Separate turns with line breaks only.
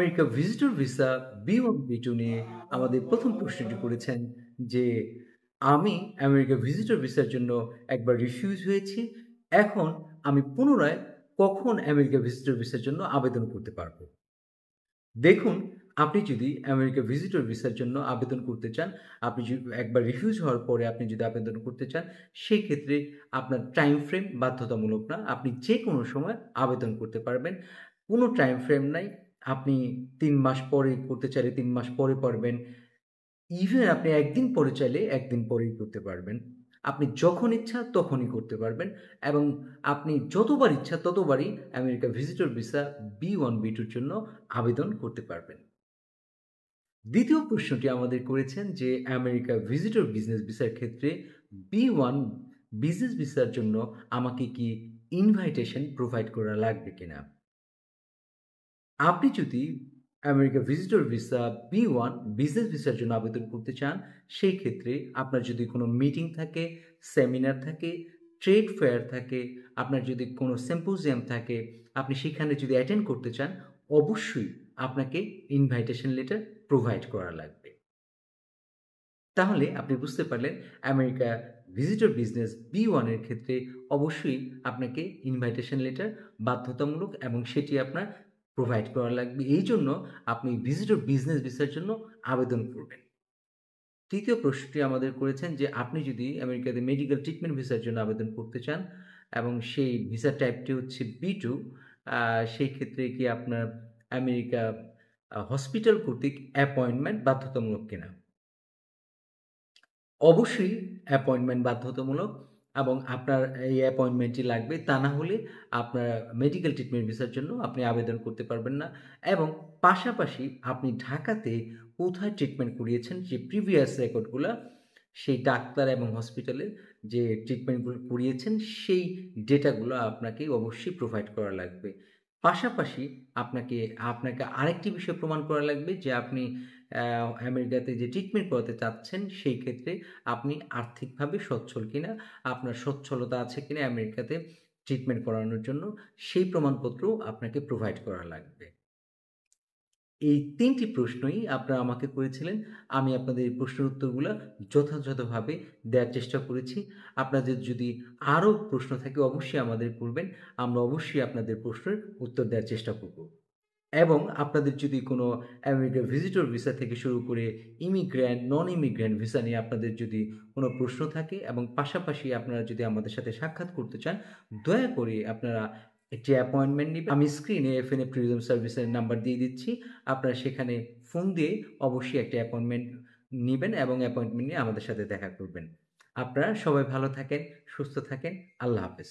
America visitor visa B1 B2 নিয়ে আমাদের প্রথম প্রশ্নটি করেছেন যে আমি আমেরিকা ভিজিটর ভিসার জন্য একবার রিফিউজ হয়েছি। এখন আমি পুনরায় কখন আমেরিকা ভিজিটর ভিসার জন্য আবেদন করতে পারবো? দেখুন, আপনি যদি আমেরিকা ভিজিটর ভিসার জন্য আবেদন করতে চান, আপনি যদি একবার রিফিউজ হওয়ার পরে আপনি যদি আবেদন করতে চান, সেই ক্ষেত্রে আপনার টাইম ফ্রেম বাধ্যতামূলক না। আপনি যেকোনো সময় আবেদন করতে পারবেন। কোনো টাইম ফ্রেম নাই। আপনি ৩ মাস পরে করতে চাইলে ৩ মাস পরে পারবেন। ইভেন আপনি ১ দিন পরে চাইলে ১ দিন পরেই করতে পারবেন। আপনি যখন ইচ্ছা তখনই করতে পারবেন এবং আপনি যতবার ইচ্ছা ততবারই America visitor visa B1 B2 র জন্য আবেদন করতে পারবেন। দ্বিতীয় প্রশ্নটি আমাদের করেছেন যে আমেরিকা ভিজিটর বিজনেস ভিসার ক্ষেত্রে B1 বিজনেস ভিসার জন্য আমাকে কি ইনভাইটেশন প্রোভাইড করা লাগবে কিনা? আপনি যদি America visitor visa B1 business ভিসার জন্য আবেদন করতে চান, সেই ক্ষেত্রে আপনার যদি কোনো মিটিং থাকে, সেমিনার থাকে, ট্রেড ফেয়ার থাকে, আপনার যদি কোনো সিম্পোজিয়াম থাকে, আপনি সেখানে যদি অ্যাটেন্ড করতে চান, অবশ্যই আপনাকে ইনভাইটেশন লেটার প্রোভাইড করা লাগবে। তাহলে আপনি বুঝতে পারলেন আমেরিকা ভিজিটর বিজনেস B1 এর ক্ষেত্রে অবশ্যই আপনাকে ইনভাইটেশন লেটার বাধ্যতামূলক এবং সেটি আপনার প্রোভাইড করা লাগবে। এইজন্য আপনি ভিজিটর বিজনেস ভিসার জন্য আবেদন করবেন। তৃতীয় প্রশ্নটি আমাদের করেছেন যে আপনি যদি আমেরিকাতে মেডিকেল ট্রিটমেন্ট ভিসার জন্য আবেদন করতে চান এবং সেই ভিসা টাইপটি হচ্ছে B2, সেই ক্ষেত্রে কি আপনার আমেরিকা হসপিটাল কর্তৃক অ্যাপয়েন্টমেন্ট বাধ্যতামূলক কিনা? অবশ্যই অ্যাপয়েন্টমেন্ট বাধ্যতামূলক এবং আপনার এই অ্যাপয়েন্টমেন্টটি লাগবে। তা না হলে আপনার মেডিকেল ট্রিটমেন্ট ভিসার জন্য আপনি আবেদন করতে পারবেন না এবং পাশাপাশি আপনি ঢাকাতে কোথায় ট্রিটমেন্ট করিয়েছেন যে প্রিভিয়াস রেকর্ডগুলা, সেই ডাক্তার এবং হসপিটালের যে ট্রিটমেন্টগুলো করিয়েছেন সেই ডেটাগুলো আপনাকে অবশ্যই প্রোভাইড করা লাগবে। পাশাপাশি আপনাকে আপনাকে আরেকটি বিষয় প্রমাণ করা লাগবে যে আপনি আমেরিকাতে যে ট্রিটমেন্ট করাতে চাচ্ছেন সেই ক্ষেত্রে আপনি আর্থিকভাবে সচ্ছল কিনা, আপনার সচ্ছলতা আছে কিনা আমেরিকাতে ট্রিটমেন্ট করানোর জন্য সেই প্রমাণপত্রও আপনাকে প্রোভাইড করা লাগবে। এই ৩ টি প্রশ্নই আপনারা আমাকে করেছিলেন। আমি আপনাদের এই প্রশ্নের উত্তরগুলা যথাযথভাবে দেয়ার চেষ্টা করেছি। আপনাদের যদি আরও প্রশ্ন থাকে অবশ্যই আমাদের করবেন। আমরা অবশ্যই আপনাদের প্রশ্নের উত্তর দেওয়ার চেষ্টা করব। এবং আপনাদের যদি কোনো আমেরিকা ভিজিটর ভিসা থেকে শুরু করে ইমিগ্র্যান্ট, নন ইমিগ্র্যান্ট ভিসা নিয়ে আপনাদের যদি কোনো প্রশ্ন থাকে এবং পাশাপাশি আপনারা যদি আমাদের সাথে সাক্ষাৎ করতে চান, দয়া করে আপনারা একটি অ্যাপয়েন্টমেন্ট নিবেন। আমি স্ক্রিনে FNA ট্যুরিজম সার্ভিসের নাম্বার দিয়ে দিচ্ছি। আপনারা সেখানে ফোন দিয়ে অবশ্যই একটা অ্যাপয়েন্টমেন্ট নিবেন এবং অ্যাপয়েন্টমেন্ট নিয়ে আমাদের সাথে দেখা করবেন। আপনারা সবাই ভালো থাকেন, সুস্থ থাকেন। আল্লাহ হাফেজ।